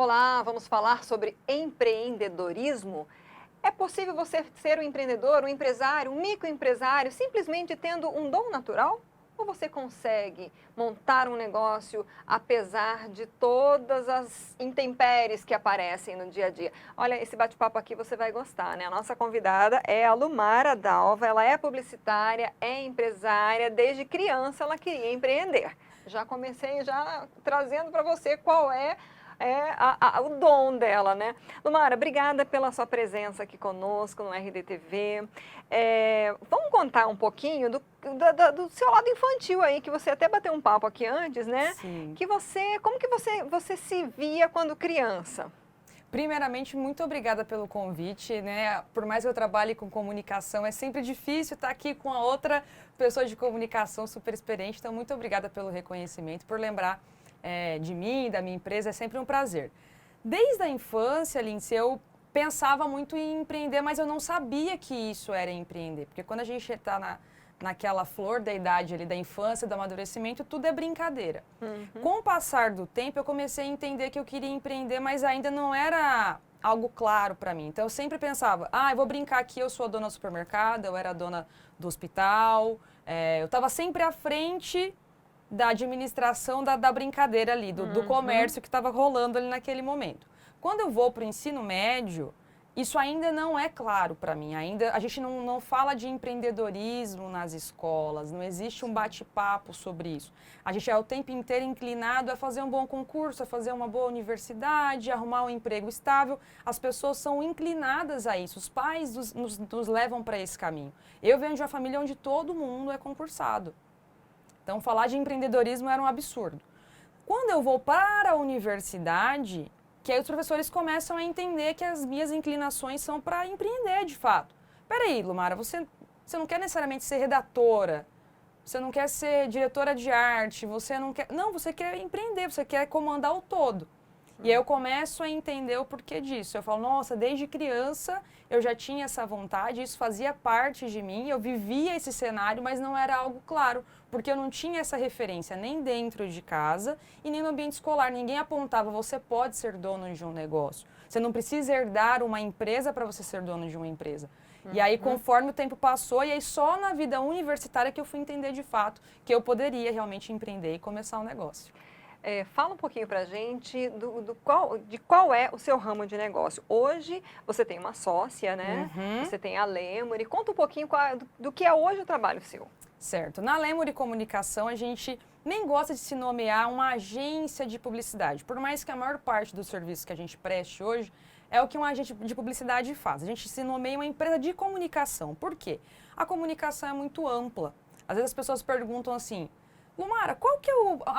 Olá, vamos falar sobre empreendedorismo? É possível você ser um empreendedor, um empresário, um microempresário, simplesmente tendo um dom natural? Ou você consegue montar um negócio apesar de todas as intempéries que aparecem no dia a dia? Olha, esse bate-papo aqui você vai gostar, né? A nossa convidada é a Lumara Dalva, ela é publicitária, é empresária, desde criança ela queria empreender. Já comecei trazendo para você qual é o dom dela, né? Lumara, obrigada pela sua presença aqui conosco no RDTV. Vamos contar um pouquinho do seu lado infantil aí, que você até bateu um papo aqui antes, né? Sim. Como que você se via quando criança? Primeiramente, muito obrigada pelo convite, né? Por mais que eu trabalhe com comunicação, é sempre difícil estar aqui com a outra pessoa de comunicação super experiente. Então, muito obrigada pelo reconhecimento, por lembrar de mim, da minha empresa, é sempre um prazer. Desde a infância, Lindsay, eu pensava muito em empreender, mas eu não sabia que isso era empreender. Porque quando a gente está naquela flor da idade ali, da infância, do amadurecimento, tudo é brincadeira. Com o passar do tempo, eu comecei a entender que eu queria empreender, mas ainda não era algo claro para mim. Então, eu sempre pensava, eu vou brincar aqui, eu sou a dona do supermercado, eu era a dona do hospital, eu estava sempre à frente da administração da brincadeira ali, do comércio que estava rolando ali naquele momento. Quando eu vou para o ensino médio, isso ainda não é claro para mim. Ainda a gente não fala de empreendedorismo nas escolas, não existe um bate-papo sobre isso. A gente é o tempo inteiro inclinado a fazer um bom concurso, a fazer uma boa universidade, a arrumar um emprego estável. As pessoas são inclinadas a isso, os pais nos levam para esse caminho. Eu venho de uma família onde todo mundo é concursado. Então, falar de empreendedorismo era um absurdo. Quando eu vou para a universidade, que aí os professores começam a entender que as minhas inclinações são para empreender, de fato. Peraí, Lumara, você não quer necessariamente ser redatora, você não quer ser diretora de arte, você não quer... Não, você quer empreender, você quer comandar o todo. E aí eu começo a entender o porquê disso. Eu falo, nossa, desde criança eu já tinha essa vontade, isso fazia parte de mim, eu vivia esse cenário, mas não era algo claro, porque eu não tinha essa referência nem dentro de casa e nem no ambiente escolar. Ninguém apontava, você pode ser dono de um negócio. Você não precisa herdar uma empresa para você ser dono de uma empresa. E aí, conforme o tempo passou, e aí só na vida universitária que eu fui entender de fato que eu poderia realmente empreender e começar um negócio. Fala um pouquinho para a gente de qual é o seu ramo de negócio. Hoje você tem uma sócia, né? Você tem a Lemuri. Conta um pouquinho do que é hoje o trabalho seu. Certo. Na Lemuri Comunicação, a gente nem gosta de se nomear uma agência de publicidade. Por mais que a maior parte dos serviços que a gente preste hoje é o que um agente de publicidade faz. A gente se nomeia uma empresa de comunicação. Por quê? A comunicação é muito ampla. Às vezes as pessoas perguntam assim, Lumara, qual que é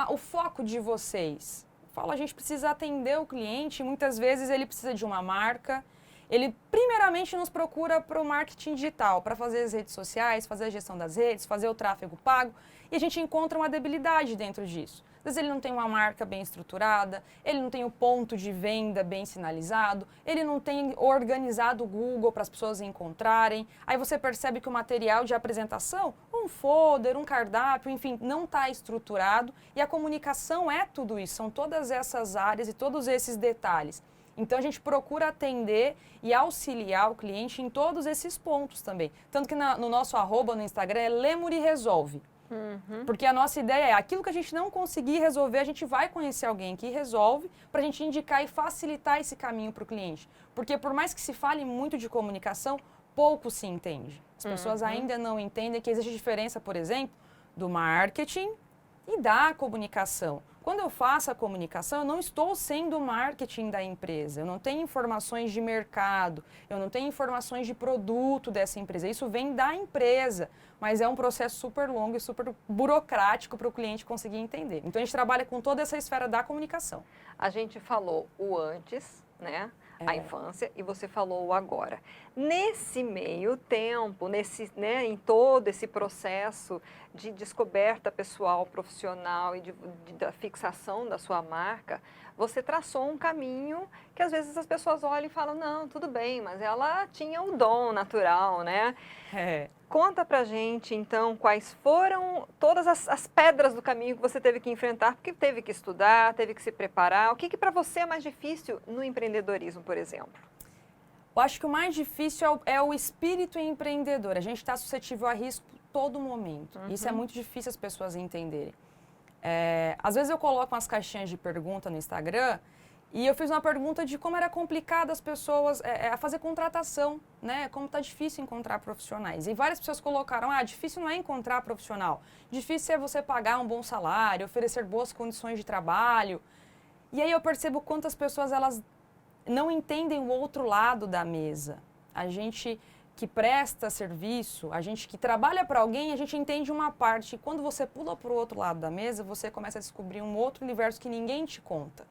o foco de vocês? Eu falo, a gente precisa atender o cliente, muitas vezes ele precisa de uma marca, ele primeiramente nos procura para o marketing digital, para fazer as redes sociais, fazer a gestão das redes, fazer o tráfego pago, e a gente encontra uma debilidade dentro disso. Às vezes ele não tem uma marca bem estruturada, ele não tem o ponto de venda bem sinalizado, ele não tem organizado o Google para as pessoas encontrarem. Aí você percebe que o material de apresentação, um folder, um cardápio, enfim, não está estruturado. E a comunicação é tudo isso, são todas essas áreas e todos esses detalhes. Então a gente procura atender e auxiliar o cliente em todos esses pontos também. Tanto que no nosso @ no Instagram é Lemuri Resolve. Porque a nossa ideia é, aquilo que a gente não conseguir resolver, a gente vai conhecer alguém que resolve para a gente indicar e facilitar esse caminho para o cliente. Porque por mais que se fale muito de comunicação, pouco se entende. As pessoas ainda não entendem que existe diferença, por exemplo, do marketing e da comunicação. Quando eu faço a comunicação, eu não estou sendo o marketing da empresa, eu não tenho informações de mercado, eu não tenho informações de produto dessa empresa, isso vem da empresa, mas é um processo super longo e super burocrático para o cliente conseguir entender. Então a gente trabalha com toda essa esfera da comunicação. A gente falou o antes, né? A infância, e você falou o agora. Nesse meio tempo, né, em todo esse processo de descoberta pessoal, profissional e da fixação da sua marca, você traçou um caminho que às vezes as pessoas olham e falam, não, tudo bem, mas ela tinha o dom natural, né? É. Conta pra gente, então, quais foram todas as pedras do caminho que você teve que enfrentar, porque teve que estudar, teve que se preparar. O que para você é mais difícil no empreendedorismo, por exemplo? Eu acho que o mais difícil é o espírito empreendedor. A gente está suscetível a risco todo momento. Isso é muito difícil as pessoas entenderem. Às vezes eu coloco umas caixinhas de pergunta no Instagram e eu fiz uma pergunta de como era complicado as pessoas a fazer contratação, né? Como está difícil encontrar profissionais. E várias pessoas colocaram, difícil não é encontrar profissional. Difícil é você pagar um bom salário, oferecer boas condições de trabalho. E aí eu percebo quantas pessoas elas não entendem o outro lado da mesa. A gente que presta serviço, a gente que trabalha para alguém, a gente entende uma parte. E quando você pula para o outro lado da mesa, você começa a descobrir um outro universo que ninguém te conta.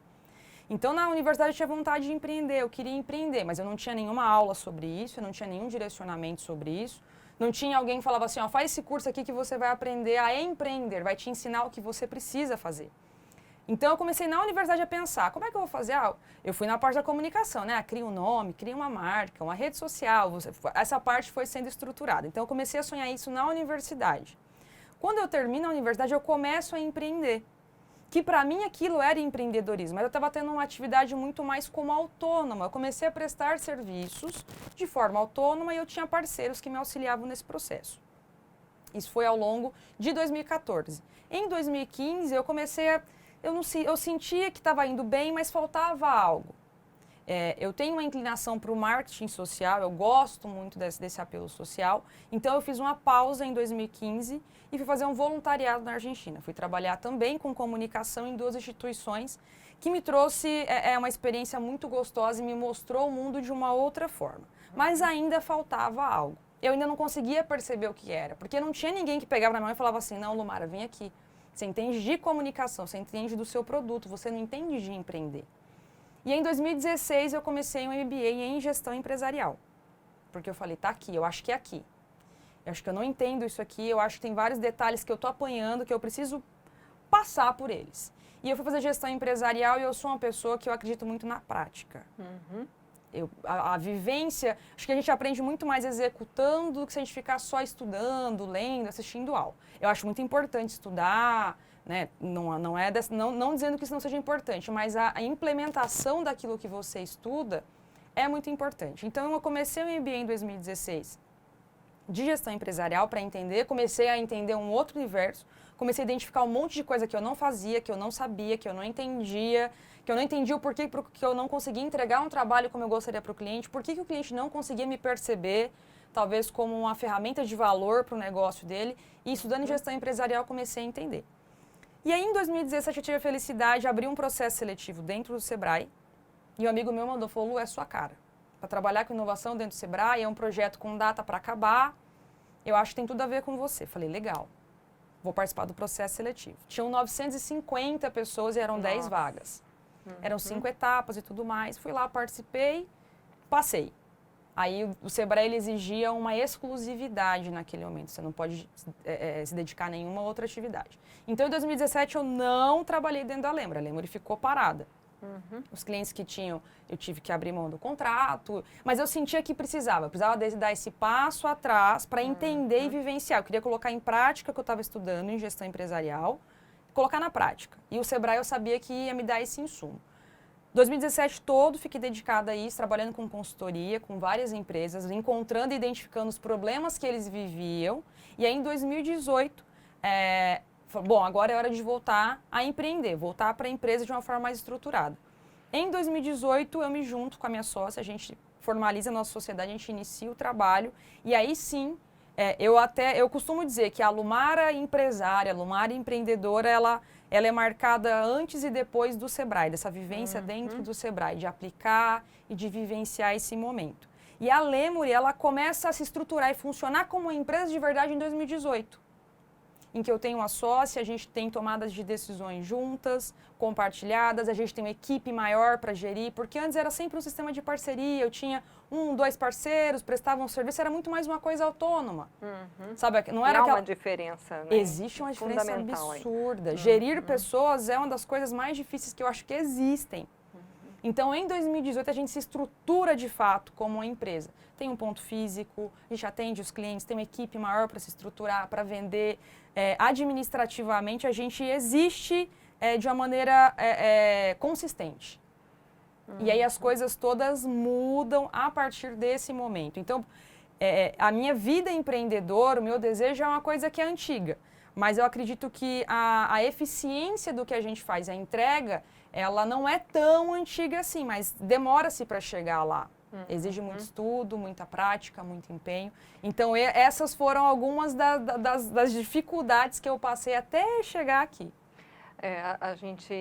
Então, na universidade eu tinha vontade de empreender, eu queria empreender, mas eu não tinha nenhuma aula sobre isso, eu não tinha nenhum direcionamento sobre isso. Não tinha alguém que falava assim, faz esse curso aqui que você vai aprender a empreender, vai te ensinar o que você precisa fazer. Então, eu comecei na universidade a pensar, como é que eu vou fazer? Eu fui na parte da comunicação, né? Cria um nome, cria uma marca, uma rede social. Essa parte foi sendo estruturada. Então, eu comecei a sonhar isso na universidade. Quando eu termino a universidade, eu começo a empreender. Que para mim aquilo era empreendedorismo, mas eu estava tendo uma atividade muito mais como autônoma. Eu comecei a prestar serviços de forma autônoma e eu tinha parceiros que me auxiliavam nesse processo. Isso foi ao longo de 2014. Em 2015, eu comecei a... Eu sentia que estava indo bem, mas faltava algo. Eu tenho uma inclinação para o marketing social, eu gosto muito desse apelo social. Então, eu fiz uma pausa em 2015 e fui fazer um voluntariado na Argentina. Fui trabalhar também com comunicação em 2 instituições, que me trouxe uma experiência muito gostosa e me mostrou o mundo de uma outra forma. Mas ainda faltava algo. Eu ainda não conseguia perceber o que era, porque não tinha ninguém que pegava na mão e falava assim, não, Lumara, vem aqui. Você entende de comunicação, você entende do seu produto, você não entende de empreender. E em 2016 eu comecei um MBA em gestão empresarial. Porque eu falei, tá aqui, eu acho que é aqui. Eu acho que eu não entendo isso aqui, eu acho que tem vários detalhes que eu tô apanhando, que eu preciso passar por eles. E eu fui fazer gestão empresarial e eu sou uma pessoa que eu acredito muito na prática. A vivência, acho que a gente aprende muito mais executando do que se a gente ficar só estudando, lendo, assistindo aula. Eu acho muito importante estudar, né? Não dizendo que isso não seja importante, mas a implementação daquilo que você estuda é muito importante. Então, eu comecei o MBA em 2016 de gestão empresarial para entender, comecei a entender um outro universo, comecei a identificar um monte de coisa que eu não fazia, que eu não sabia, que eu não entendia, o porquê que eu não conseguia entregar um trabalho como eu gostaria para o cliente, por que o cliente não conseguia me perceber, talvez como uma ferramenta de valor para o negócio dele, e estudando gestão empresarial comecei a entender. E aí, em 2017, eu tive a felicidade de abrir um processo seletivo dentro do Sebrae, e um amigo meu falou, Lu, é sua cara. Para trabalhar com inovação dentro do Sebrae, é um projeto com data para acabar, eu acho que tem tudo a ver com você. Falei, legal, vou participar do processo seletivo. Tinham 950 pessoas e eram 10 vagas. Eram 5 etapas e tudo mais. Fui lá, participei, passei. Aí o Sebrae ele exigia uma exclusividade naquele momento. Você não pode se dedicar a nenhuma outra atividade. Então, em 2017, eu não trabalhei dentro da Lemur. A Lemur ficou parada. Os clientes que tinham, eu tive que abrir mão do contrato, mas eu sentia que precisava dar esse passo atrás para entender e vivenciar. Eu queria colocar em prática o que eu estava estudando em gestão empresarial, colocar na prática. E o Sebrae eu sabia que ia me dar esse insumo. 2017 todo fiquei dedicada a isso, trabalhando com consultoria, com várias empresas, encontrando e identificando os problemas que eles viviam. E aí em 2018, bom, agora é hora de voltar a empreender, voltar para a empresa de uma forma mais estruturada. Em 2018, eu me junto com a minha sócia, a gente formaliza a nossa sociedade, a gente inicia o trabalho e aí sim, eu costumo dizer que a Lumara empresária, a Lumara empreendedora, ela é marcada antes e depois do Sebrae, dessa vivência dentro do Sebrae, de aplicar e de vivenciar esse momento. E a Lemur, ela começa a se estruturar e funcionar como uma empresa de verdade em 2018. em que eu tenho uma sócia, a gente tem tomadas de decisões juntas, compartilhadas, a gente tem uma equipe maior para gerir, porque antes era sempre um sistema de parceria, eu tinha 1, 2 parceiros, prestavam um serviço, era muito mais uma coisa autônoma. Sabe, não era uma diferença, né? Existe uma diferença absurda. Aí. Gerir pessoas é uma das coisas mais difíceis que eu acho que existem. Então, em 2018, a gente se estrutura de fato como uma empresa. Tem um ponto físico, a gente atende os clientes, tem uma equipe maior para se estruturar, para vender. Administrativamente, a gente existe de uma maneira consistente. E aí as coisas todas mudam a partir desse momento. Então, a minha vida empreendedora, o meu desejo é uma coisa que é antiga. Mas eu acredito que a eficiência do que a gente faz, a entrega, ela não é tão antiga assim, mas demora-se para chegar lá. Exige muito estudo, muita prática, muito empenho. Então, essas foram algumas das dificuldades que eu passei até chegar aqui. A gente,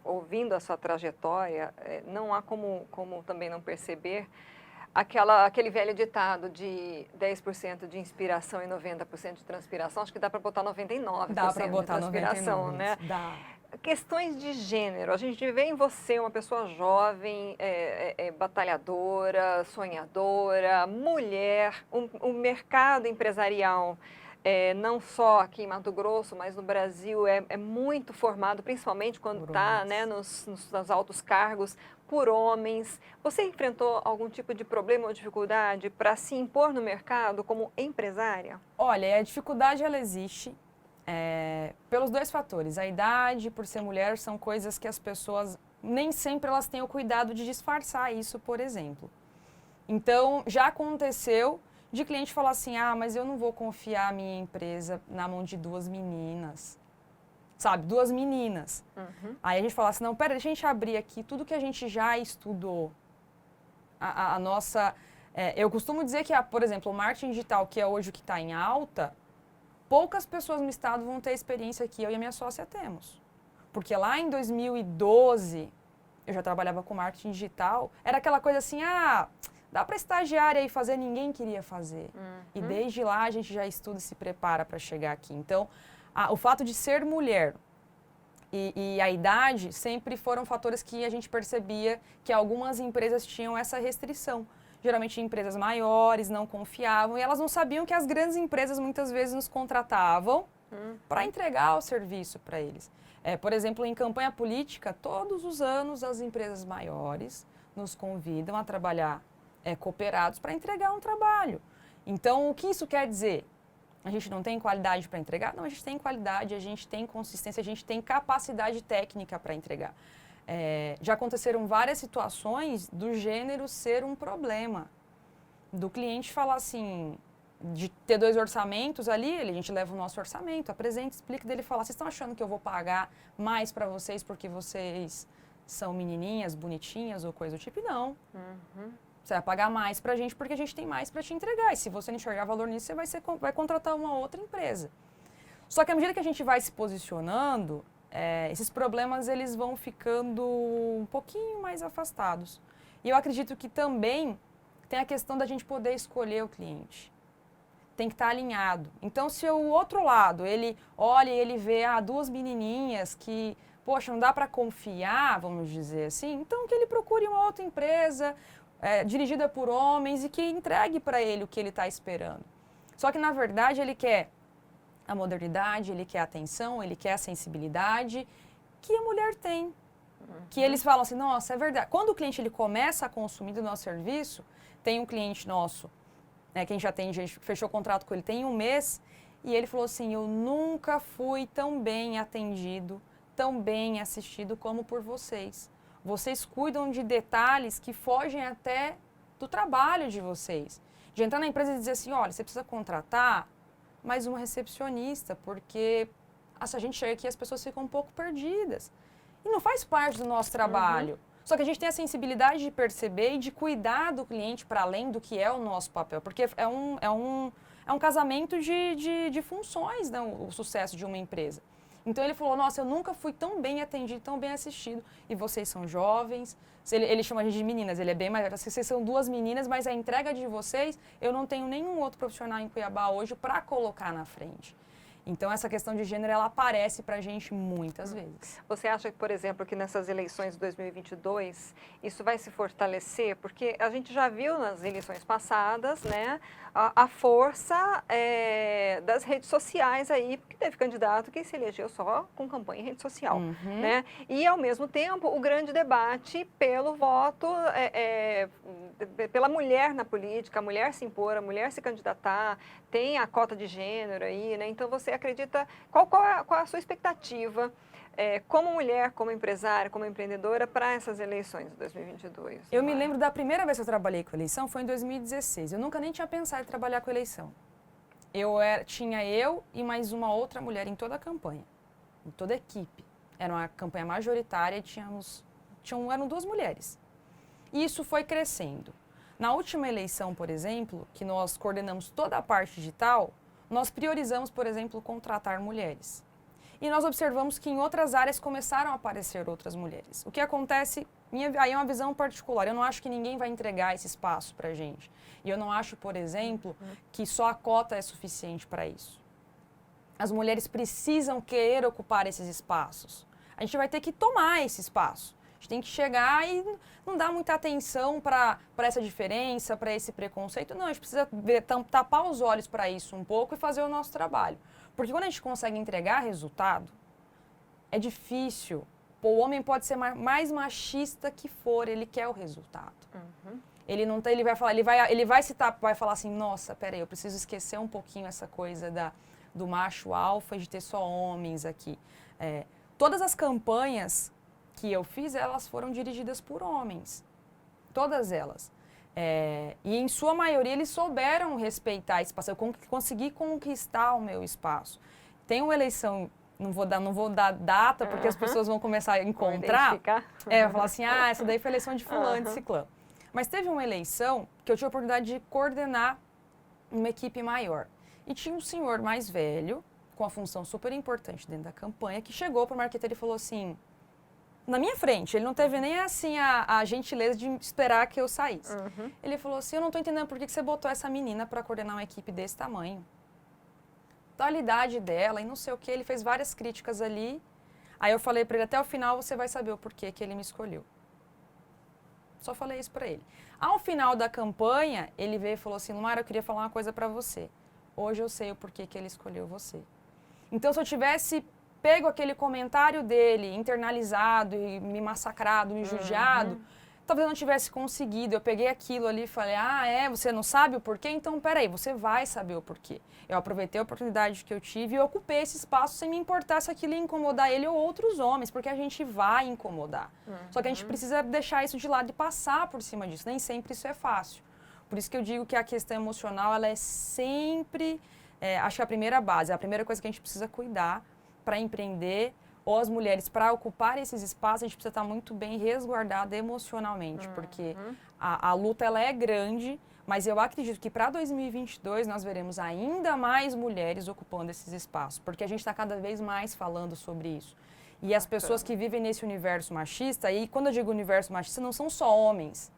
ouvindo essa trajetória, não há como também não perceber aquele velho ditado de 10% de inspiração e 90% de transpiração. Acho que dá para botar 99% dá para botar de transpiração, 99, né? Dá. Questões de gênero. A gente vê em você uma pessoa jovem, batalhadora, sonhadora, mulher, um mercado empresarial, não só aqui em Mato Grosso, mas no Brasil, é muito formado, principalmente quando está, né, nos altos cargos, por homens. Você enfrentou algum tipo de problema ou dificuldade para se impor no mercado como empresária? Olha, a dificuldade ela existe. Pelos 2 fatores. A idade, por ser mulher, são coisas que as pessoas, nem sempre elas têm o cuidado de disfarçar isso, por exemplo. Então, já aconteceu de cliente falar assim, mas eu não vou confiar a minha empresa na mão de 2 meninas. Sabe, 2 meninas. Aí a gente fala assim, não, pera, deixa a gente abrir aqui tudo que a gente já estudou. A nossa... eu costumo dizer que, por exemplo, o marketing digital, que é hoje o que está em alta, poucas pessoas no estado vão ter a experiência que eu e a minha sócia temos. Porque lá em 2012, eu já trabalhava com marketing digital, era aquela coisa assim, dá para estagiária aí fazer, ninguém queria fazer. E desde lá a gente já estuda e se prepara para chegar aqui. Então, o fato de ser mulher e a idade sempre foram fatores que a gente percebia que algumas empresas tinham essa restrição. Geralmente empresas maiores não confiavam e elas não sabiam que as grandes empresas muitas vezes nos contratavam para entregar o serviço para eles. Por exemplo, em campanha política, todos os anos as empresas maiores nos convidam a trabalhar cooperados para entregar um trabalho. Então, o que isso quer dizer? A gente não tem qualidade para entregar? Não, a gente tem qualidade, a gente tem consistência, a gente tem capacidade técnica para entregar. Já aconteceram várias situações do gênero ser um problema. Do cliente falar assim, de ter 2 orçamentos ali, a gente leva o nosso orçamento, apresenta, explica, dele falar, vocês estão achando que eu vou pagar mais para vocês porque vocês são menininhas, bonitinhas ou coisa do tipo? Não. Você vai pagar mais para a gente porque a gente tem mais para te entregar. E se você não enxergar valor nisso, você vai contratar uma outra empresa. Só que à medida que a gente vai se posicionando, esses problemas eles vão ficando um pouquinho mais afastados. E eu acredito que também tem a questão da gente poder escolher o cliente. Tem que estar alinhado. Então, se o outro lado, ele olha e ele vê 2 menininhas que, poxa, não dá para confiar, vamos dizer assim, então que ele procure uma outra empresa dirigida por homens e que entregue para ele o que ele está esperando. Só que, na verdade, ele quer a modernidade, ele quer a atenção, ele quer a sensibilidade que a mulher tem. Que eles falam assim, nossa, é verdade. Quando o cliente ele começa a consumir do nosso serviço, tem um cliente nosso, que a gente fechou o contrato com ele tem 1 mês, e ele falou assim, eu nunca fui tão bem atendido, tão bem assistido como por vocês. Vocês cuidam de detalhes que fogem até do trabalho de vocês. De entrar na empresa e dizer assim, olha, você precisa contratar mais uma recepcionista, porque a gente chega aqui e as pessoas ficam um pouco perdidas. E não faz parte do nosso trabalho. Só que a gente tem a sensibilidade de perceber e de cuidar do cliente para além do que é o nosso papel. Porque é um casamento de funções, né, o sucesso de uma empresa. Então ele falou, nossa, eu nunca fui tão bem atendido, tão bem assistido. E vocês são jovens, ele chama a gente de meninas, ele é bem mais... Vocês são 2 meninas, mas a entrega de vocês, eu não tenho nenhum outro profissional em Cuiabá hoje para colocar na frente. Então, essa questão de gênero, ela aparece para a gente muitas vezes. Você acha, por exemplo, que nessas eleições de 2022, isso vai se fortalecer? Porque a gente já viu nas eleições passadas, né, a força das redes sociais aí, porque teve candidato que se elegeu só com campanha em rede social, né? E, ao mesmo tempo, o grande debate pelo voto, pela mulher na política, a mulher se impor, a mulher se candidatar, tem a cota de gênero aí, né? Então, você acredita, qual é a sua expectativa como mulher, como empresária, como empreendedora para essas eleições de 2022? Eu me lembro da primeira vez que eu trabalhei com eleição, foi em 2016. Eu nunca nem tinha pensado em trabalhar com eleição. Tinha eu e mais uma outra mulher em toda a campanha, em toda a equipe. Era uma campanha majoritária e eram 2 mulheres. E isso foi crescendo. Na última eleição, por exemplo, que nós coordenamos toda a parte digital, nós priorizamos, por exemplo, contratar mulheres. E nós observamos que em outras áreas começaram a aparecer outras mulheres. O que acontece, aí é uma visão particular, eu não acho que ninguém vai entregar esse espaço para a gente. E eu não acho, por exemplo, que só a cota é suficiente para isso. As mulheres precisam querer ocupar esses espaços. A gente vai ter que tomar esse espaço. A gente tem que chegar e não dar muita atenção para essa diferença, para esse preconceito. Não, a gente precisa tapar os olhos para isso um pouco e fazer o nosso trabalho. Porque quando a gente consegue entregar resultado, é difícil. O homem pode ser mais machista que for, ele quer o resultado. Ele não tem, ele vai falar, vai falar assim, nossa, peraí, eu preciso esquecer um pouquinho essa coisa do macho alfa e de ter só homens aqui. Todas as campanhas que eu fiz, elas foram dirigidas por homens. Todas elas. E em sua maioria eles souberam respeitar esse espaço. Eu consegui conquistar o meu espaço. Tem uma eleição, não vou dar data, porque as pessoas vão começar a encontrar. Vai falar assim, essa daí foi a eleição de fulano, de ciclano. Mas teve uma eleição que eu tive a oportunidade de coordenar uma equipe maior. E tinha um senhor mais velho, com a função super importante dentro da campanha, que chegou para o marqueteiro e falou assim, na minha frente, ele não teve nem assim a gentileza de esperar que eu saísse. Ele falou assim, eu não estou entendendo por que você botou essa menina para coordenar uma equipe desse tamanho. Olha a idade dela e não sei o que, ele fez várias críticas ali. Aí eu falei para ele, até o final você vai saber o porquê que ele me escolheu. Só falei isso para ele. Ao final da campanha, ele veio e falou assim, Lumara, eu queria falar uma coisa para você. Hoje eu sei o porquê que ele escolheu você. Então, se eu tivesse pego aquele comentário dele, internalizado e me massacrado, me judiado, talvez eu não tivesse conseguido. Eu peguei aquilo ali e falei, você não sabe o porquê? Então, peraí, você vai saber o porquê. Eu aproveitei a oportunidade que eu tive e ocupei esse espaço sem me importar se aquilo ia incomodar ele ou outros homens, porque a gente vai incomodar. Só que a gente precisa deixar isso de lado e passar por cima disso. Nem sempre isso é fácil. Por isso que eu digo que a questão emocional, ela é sempre, acho que a primeira base, a primeira coisa que a gente precisa cuidar para empreender, ou as mulheres, para ocupar esses espaços, a gente precisa estar muito bem resguardada emocionalmente, porque a luta ela é grande, mas eu acredito que para 2022 nós veremos ainda mais mulheres ocupando esses espaços, porque a gente está cada vez mais falando sobre isso. E as pessoas que vivem nesse universo machista, e quando eu digo universo machista, não são só homens,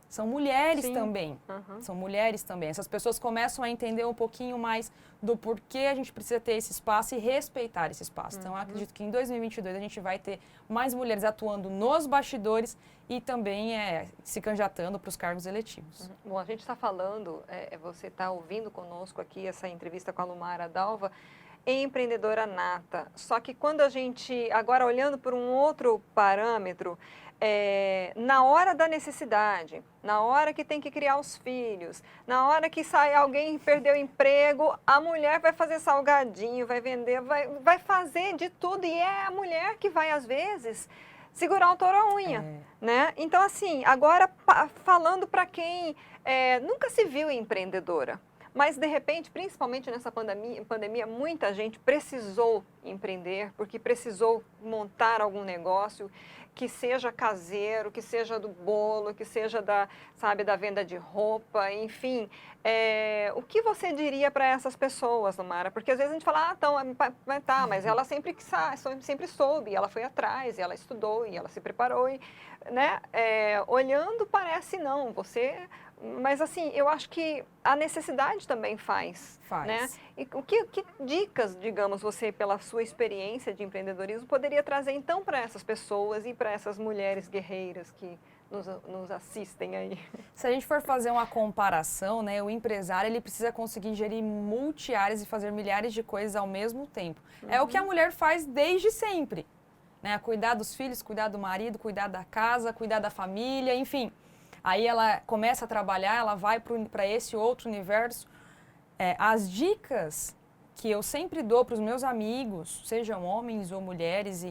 são mulheres também. São mulheres também. Essas pessoas começam a entender um pouquinho mais do porquê a gente precisa ter esse espaço e respeitar esse espaço. Então, eu acredito que em 2022 a gente vai ter mais mulheres atuando nos bastidores e também se candidatando para os cargos eletivos. Bom, a gente está falando, você está ouvindo conosco aqui essa entrevista com a Lumara Dalva, empreendedora nata. Só que quando a gente, agora olhando por um outro parâmetro, na hora da necessidade, na hora que tem que criar os filhos, na hora que sai alguém e perdeu o emprego, a mulher vai fazer salgadinho, vai vender, vai fazer de tudo. E é a mulher que vai, às vezes, segurar o touro à unha, né? Então, assim, agora falando para quem nunca se viu empreendedora, mas, de repente, principalmente nessa pandemia, muita gente precisou empreender, porque precisou montar algum negócio que seja caseiro, que seja do bolo, que seja da venda de roupa, enfim. O que você diria para essas pessoas, Lumara? Porque às vezes a gente fala, mas ela sempre soube, ela foi atrás, ela estudou, e ela se preparou, né? Olhando parece não, você Mas assim, eu acho que a necessidade também faz, né? E que dicas, digamos, você, pela sua experiência de empreendedorismo, poderia trazer então para essas pessoas e para essas mulheres guerreiras que nos assistem aí? Se a gente for fazer uma comparação, né, o empresário ele precisa conseguir gerir multi-áreas e fazer milhares de coisas ao mesmo tempo. É o que a mulher faz desde sempre, né? Cuidar dos filhos, cuidar do marido, cuidar da casa, cuidar da família, enfim. Aí ela começa a trabalhar, ela vai para esse outro universo. As dicas que eu sempre dou para os meus amigos, sejam homens ou mulheres,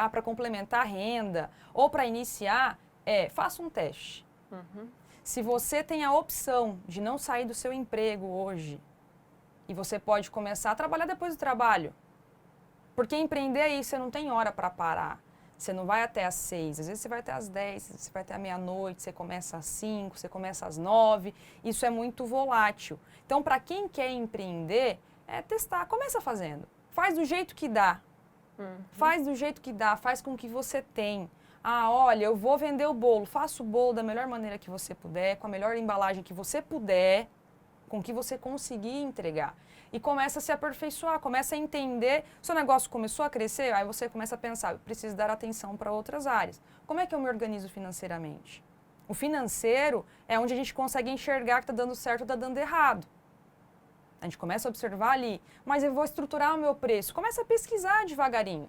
para complementar a renda ou para iniciar, faça um teste. Se você tem a opção de não sair do seu emprego hoje e você pode começar a trabalhar depois do trabalho, porque empreender aí você não tem hora para parar. Você não vai até às 6, às vezes você vai até às 10, você vai até a meia-noite, você começa às 5, você começa às 9, isso é muito volátil. Então, para quem quer empreender, testar, começa fazendo. Faz do jeito que dá. Faz do jeito que dá, faz com o que você tem. Olha, eu vou vender o bolo, faça o bolo da melhor maneira que você puder, com a melhor embalagem que você puder, com o que você conseguir entregar. E começa a se aperfeiçoar, começa a entender, seu negócio começou a crescer, aí você começa a pensar, eu preciso dar atenção para outras áreas. Como é que eu me organizo financeiramente? O financeiro é onde a gente consegue enxergar que está dando certo ou está dando errado. A gente começa a observar ali, mas eu vou estruturar o meu preço. Começa a pesquisar devagarinho.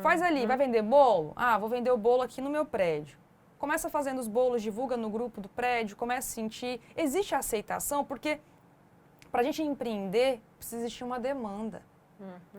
Faz ali, vai vender bolo? Vou vender o bolo aqui no meu prédio. Começa fazendo os bolos, divulga no grupo do prédio, começa a sentir. Existe a aceitação, porque para a gente empreender, precisa existir uma demanda.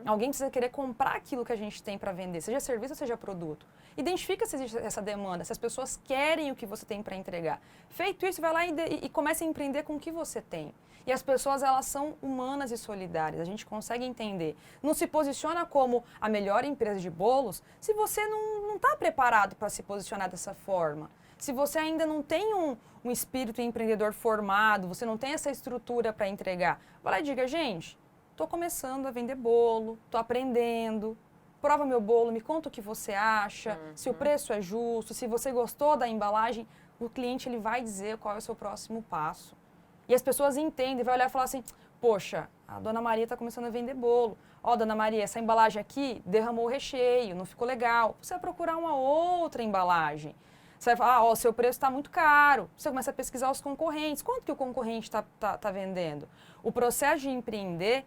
Alguém precisa querer comprar aquilo que a gente tem para vender, seja serviço ou seja produto. Identifica se existe essa demanda, se as pessoas querem o que você tem para entregar. Feito isso, vai lá e começa a empreender com o que você tem. E as pessoas, elas são humanas e solidárias, a gente consegue entender. Não se posiciona como a melhor empresa de bolos se você não está preparado para se posicionar dessa forma. Se você ainda não tem um espírito empreendedor formado, você não tem essa estrutura para entregar, vai lá e diga, gente, estou começando a vender bolo, estou aprendendo, prova meu bolo, me conta o que você acha, se o preço é justo, se você gostou da embalagem, o cliente ele vai dizer qual é o seu próximo passo. E as pessoas entendem, vai olhar e falar assim, poxa, a dona Maria está começando a vender bolo. Dona Maria, essa embalagem aqui derramou o recheio, não ficou legal. Você vai procurar uma outra embalagem. Você vai falar, o seu preço está muito caro. Você começa a pesquisar os concorrentes. Quanto que o concorrente está vendendo? O processo de empreender,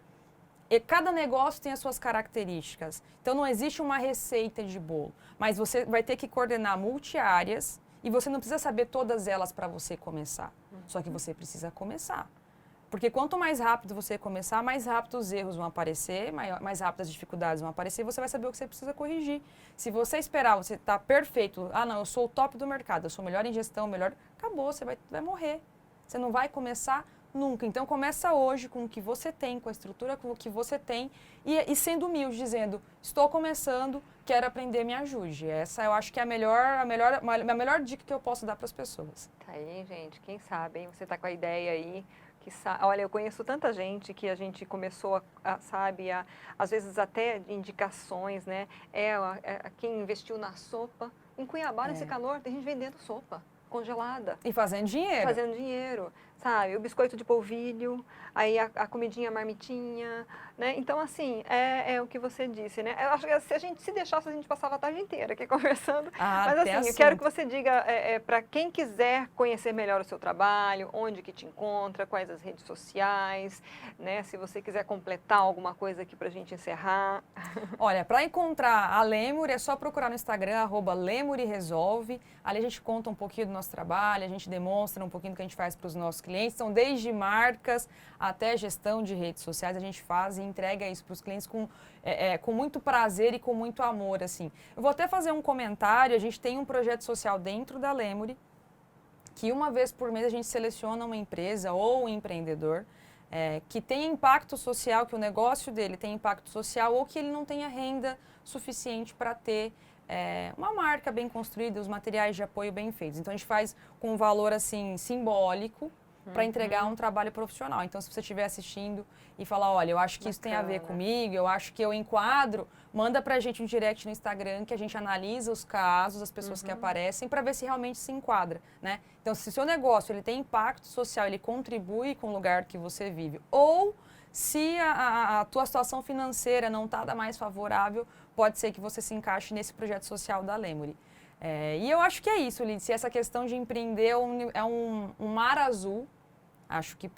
cada negócio tem as suas características. Então, não existe uma receita de bolo. Mas você vai ter que coordenar multi-áreas e você não precisa saber todas elas para você começar. Só que você precisa começar. Porque quanto mais rápido você começar, mais rápido os erros vão aparecer, mais rápido as dificuldades vão aparecer e você vai saber o que você precisa corrigir. Se você esperar, você está perfeito, não, eu sou o top do mercado, eu sou melhor em gestão, acabou, você vai morrer. Você não vai começar nunca. Então, começa hoje com o que você tem, com a estrutura com o que você tem e sendo humilde, dizendo, estou começando, quero aprender, me ajude. Essa eu acho que é a melhor dica que eu posso dar para as pessoas. Tá aí, gente, quem sabe, hein? Você está com a ideia aí. Olha, eu conheço tanta gente que a gente começou às vezes até indicações, né? Quem investiu na sopa. Em Cuiabá, nesse calor, tem gente vendendo sopa congelada. E fazendo dinheiro. Fazendo dinheiro, sabe? O biscoito de polvilho, aí a comidinha marmitinha, né? Então, assim, é o que você disse, né? Eu acho que se a gente se deixasse, a gente passava a tarde inteira aqui conversando. Mas, assim, eu quero que você diga para quem quiser conhecer melhor o seu trabalho, onde que te encontra, quais as redes sociais, né? Se você quiser completar alguma coisa aqui para a gente encerrar. Olha, para encontrar a Lemuri, é só procurar no Instagram, @lemuriresolve. Ali a gente conta um pouquinho do nosso trabalho, a gente demonstra um pouquinho do que a gente faz para os nossos clientes. Então, desde marcas até gestão de redes sociais, a gente faz e entrega isso para os clientes com muito prazer e com muito amor, assim. Eu vou até fazer um comentário, a gente tem um projeto social dentro da Lemuri, que uma vez por mês a gente seleciona uma empresa ou um empreendedor que tem impacto social, que o negócio dele tem impacto social ou que ele não tenha renda suficiente para ter uma marca bem construída, os materiais de apoio bem feitos. Então, a gente faz com um valor, assim, simbólico, para entregar um trabalho profissional. Então, se você estiver assistindo e falar, olha, eu acho que isso tem a ver comigo, eu acho que eu enquadro, manda pra gente um direct no Instagram que a gente analisa os casos, as pessoas que aparecem, para ver se realmente se enquadra, né? Então, se o seu negócio ele tem impacto social, ele contribui com o lugar que você vive, ou se a tua situação financeira não está da mais favorável, pode ser que você se encaixe nesse projeto social da Lemory. E eu acho que é isso, Lídice, essa questão de empreender é um mar azul. Acho que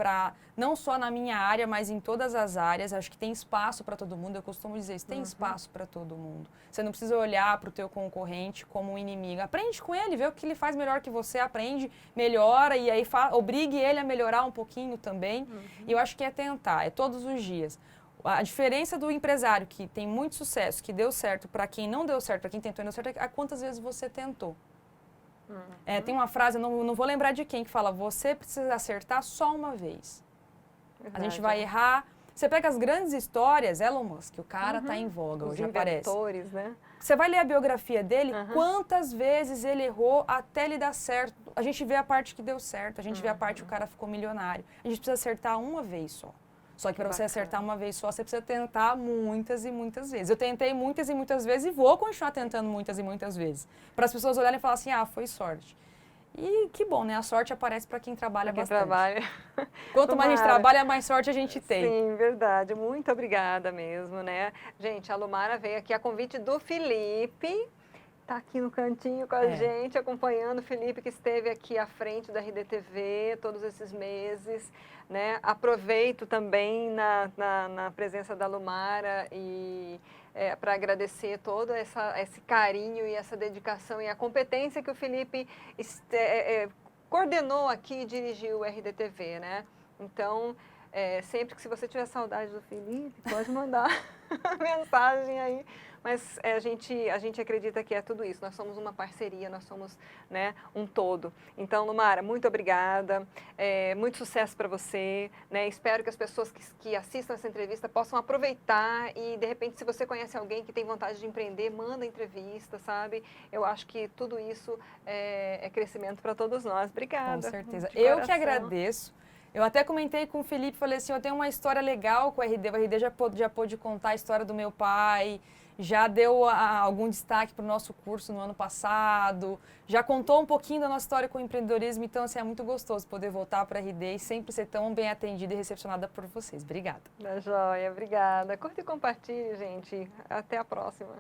não só na minha área, mas em todas as áreas, acho que tem espaço para todo mundo. Eu costumo dizer isso, tem espaço para todo mundo. Você não precisa olhar para o teu concorrente como um inimigo. Aprende com ele, vê o que ele faz melhor que você, aprende, melhora e aí obrigue ele a melhorar um pouquinho também. E eu acho que é tentar, é todos os dias. A diferença do empresário que tem muito sucesso, que deu certo, para quem não deu certo, para quem tentou e não deu certo, é quantas vezes você tentou. Tem uma frase, não vou lembrar de quem, que fala, você precisa acertar só uma vez. Verdade, a gente vai errar. Você pega as grandes histórias, Elon Musk, o cara tá em voga, hoje aparece. Né? Você vai ler a biografia dele, quantas vezes ele errou até ele dar certo. A gente vê a parte que deu certo, a gente vê a parte que o cara ficou milionário. A gente precisa acertar uma vez só. Só que para você acertar uma vez só, você precisa tentar muitas e muitas vezes. Eu tentei muitas e muitas vezes e vou continuar tentando muitas e muitas vezes. Para as pessoas olharem e falar assim, foi sorte. E que bom, né? A sorte aparece para quem trabalha bastante. Quanto mais a gente trabalha, mais sorte a gente tem. Sim, verdade. Muito obrigada mesmo, né? Gente, a Lumara veio aqui a convite do Felipe. Está aqui no cantinho com a gente, acompanhando o Felipe, que esteve aqui à frente da RDTV todos esses meses, né? Aproveito também na presença da Lumara e para agradecer todo esse carinho e essa dedicação e a competência que o Felipe coordenou aqui e dirigiu o RDTV, né? Então, sempre que se você tiver saudade do Felipe, pode mandar mensagem aí. Mas a gente acredita que é tudo isso, nós somos uma parceria, nós somos, né, um todo. Então, Lumara, muito obrigada, muito sucesso para você, né? Espero que as pessoas que assistam essa entrevista possam aproveitar e, de repente, se você conhece alguém que tem vontade de empreender, manda entrevista, sabe? Eu acho que tudo isso é crescimento para todos nós. Obrigada. Com certeza. Eu que agradeço. Eu até comentei com o Felipe, falei assim, eu tenho uma história legal com o RD já pôde contar a história do meu pai, já deu algum destaque para o nosso curso no ano passado, já contou um pouquinho da nossa história com o empreendedorismo, então assim, é muito gostoso poder voltar para a RD e sempre ser tão bem atendida e recepcionada por vocês. Obrigada. Da joia, obrigada. Curta e compartilhe, gente. Até a próxima.